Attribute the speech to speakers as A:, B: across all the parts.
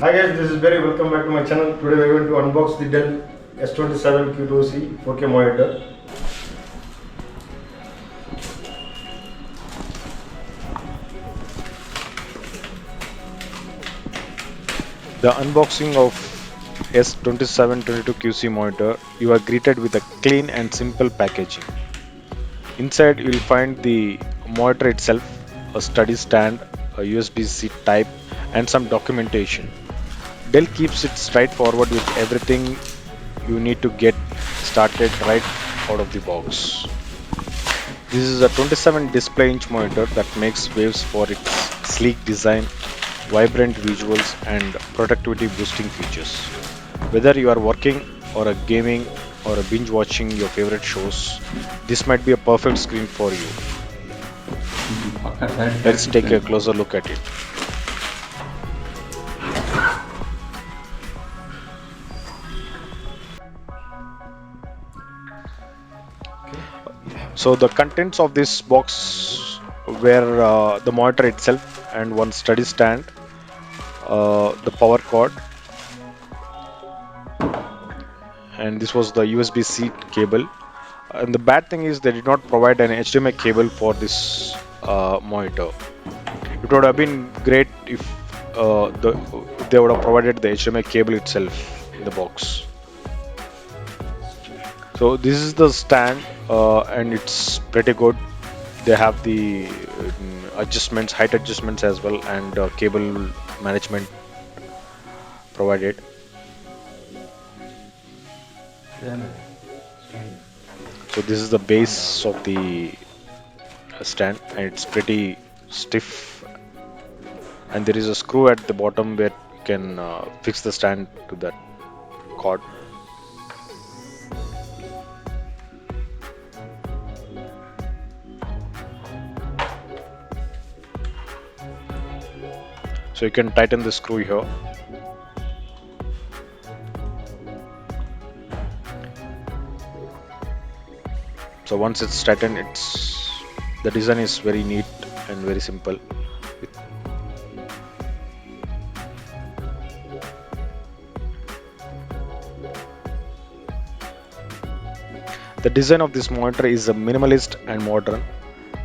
A: Hi guys, this is Barry. Welcome back to my channel. Today we are going to unbox the Dell S2722QC 4K monitor.
B: The unboxing of S2722QC monitor, you are greeted with a clean and simple packaging. Inside you will find the monitor itself, a study stand, a USB-C type and some documentation. Dell keeps it straightforward with everything you need to get started right out of the box. This is a 27 display inch monitor that makes waves for its sleek design, vibrant visuals and productivity boosting features. Whether you are working or a gaming or a binge watching your favorite shows, this might be a perfect screen for you. Let's take a closer look at it. So the contents of this box were the monitor itself and one study stand, the power cord, and this was the USB-C cable. And the bad thing is they did not provide an HDMI cable for this monitor. It would have been great if they would have provided the HDMI cable itself in the box. So this is the stand and it's pretty good. They have the adjustments, height adjustments as well, and cable management provided. So this is the base of the stand and it's pretty stiff, and there is a screw at the bottom where you can fix the stand to that cord. So you can tighten the screw here. So once it's tightened, the design is very neat and very simple. The design of this monitor is a minimalist and modern.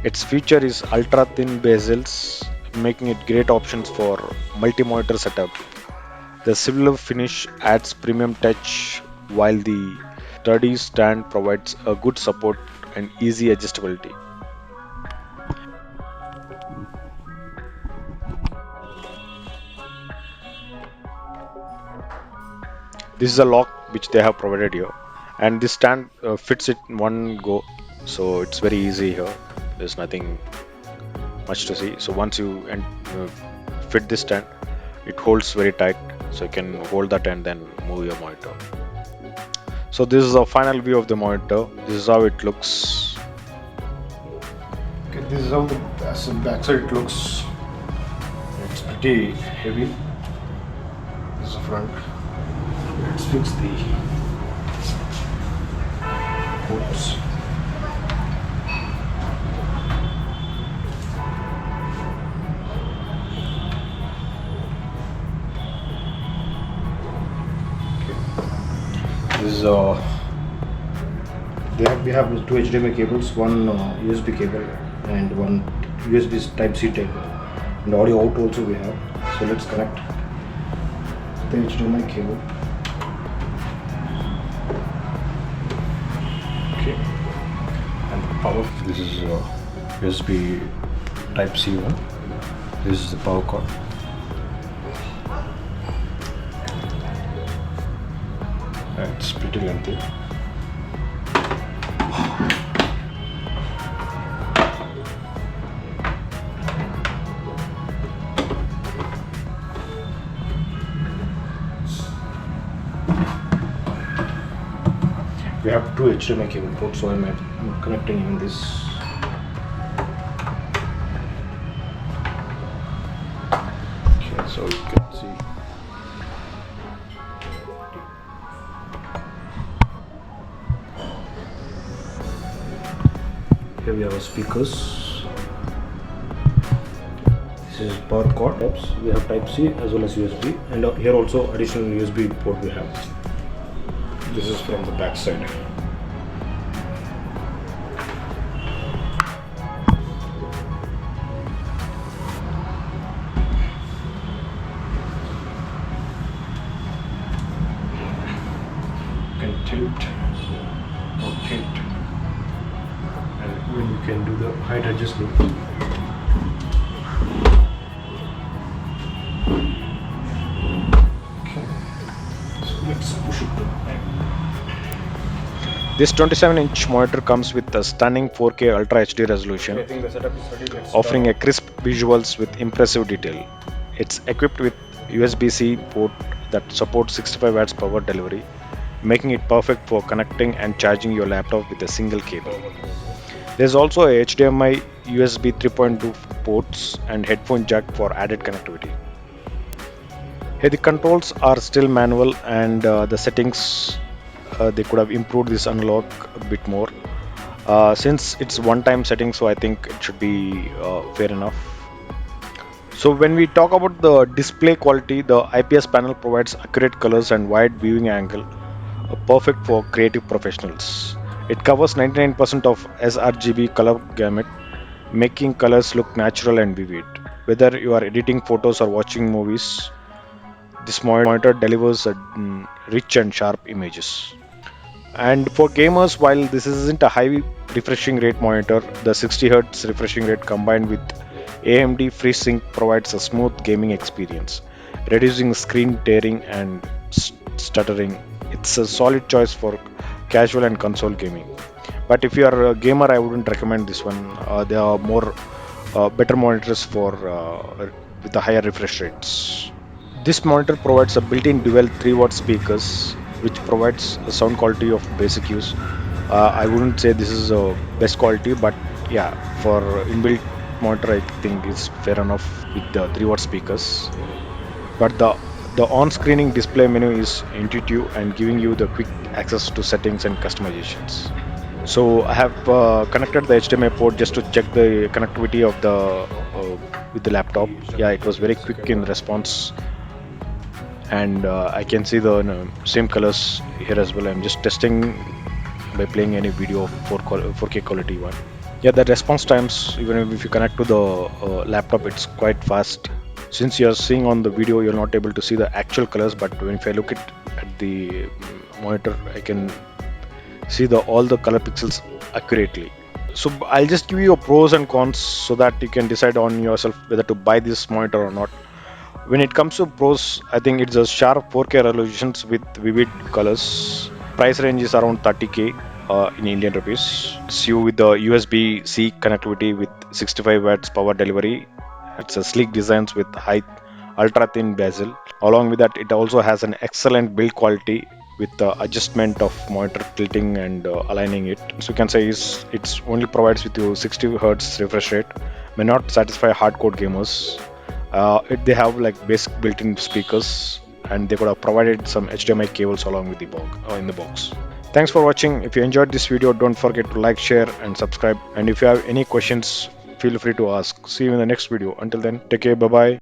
B: Its feature is ultra thin bezels, making it great options for multi-monitor setup. The silver finish adds premium touch, while the sturdy stand provides a good support and easy adjustability. This is a lock which they have provided here, and this stand fits it in one go, so it's very easy here. There's nothing much to see. So once you fit this stand, it holds very tight, so you can hold that and then move your monitor. So this is a final view of the monitor. This is how it looks.
A: Okay, this is how the backside it looks. It's pretty heavy. This is the front. Let's fix the ports. This is we have two HDMI cables, one USB cable and one USB Type-C cable, and audio out also we have. So let's connect the HDMI cable. Okay, and the power. This is USB Type-C one. This is the power cord. It's pretty lengthy. We have two HDMI cable ports, so I'm connecting even this. Okay, so you can see. Here we have our speakers. This is power cord types. We have Type C as well as USB, and here also additional USB port we have. This is from the back side. You can tilt, rotate, and even you can do the height adjustment. Okay, so let's push it to the back.
B: This 27-inch monitor comes with a stunning 4K Ultra HD resolution,
A: I think the setup is ready. Let's
B: offering a
A: start.
B: crisp visuals with impressive detail. It's equipped with USB-C port that supports 65 watts power delivery, making it perfect for connecting and charging your laptop with a single cable. There's also a HDMI USB 3.2 ports and headphone jack for added connectivity. Here the controls are still manual, and the settings they could have improved this unlock a bit more. Since it's one-time setting, so I think it should be fair enough. So when we talk about the display quality, the IPS panel provides accurate colors and wide viewing angle, perfect for creative professionals. It covers 99% of sRGB color gamut, making colors look natural and vivid. Whether you are editing photos or watching movies, this monitor delivers rich and sharp images. And for gamers, while this isn't a high refreshing rate monitor, the 60 Hz refreshing rate combined with AMD FreeSync provides a smooth gaming experience, reducing screen tearing and stuttering. It's a solid choice for casual and console gaming. But if you are a gamer, I wouldn't recommend this one. There are more better monitors for with the higher refresh rates. This monitor provides a built-in dual 3-watt speakers, which provides a sound quality of basic use. I wouldn't say this is a best quality, but yeah, for inbuilt monitor, I think it's fair enough with the 3-watt speakers. But the on-screening display menu is intuitive and giving you the quick access to settings and customizations. So I have connected the HDMI port just to check the connectivity of the with the laptop. Yeah, it was very quick in response, and I can see the same colors here as well. I'm just testing by playing any video of 4K quality one. Yeah, the response times, even if you connect to the laptop, it's quite fast. Since you're seeing on the video, you're not able to see the actual colors, but when if I look at the monitor, I can see the all the color pixels accurately. So I'll just give you a pros and cons so that you can decide on yourself whether to buy this monitor or not. When it comes to pros, I think it's a sharp 4K resolutions with vivid colors. Price range is around 30k in Indian rupees. It's you with the USB-C connectivity with 65 watts power delivery. It's a sleek designs with high ultra thin bezel. Along with that, it also has an excellent build quality with the adjustment of monitor tilting and aligning it. So you can say it's only provides with you 60 hertz refresh rate. May not satisfy hardcore gamers. They have like basic built-in speakers, and they could have provided some HDMI cables along with the box in the box. Thanks for watching. If you enjoyed this video, don't forget to like, share, and subscribe. And if you have any questions, feel free to ask. See you in the next video. Until then, take care. Bye bye.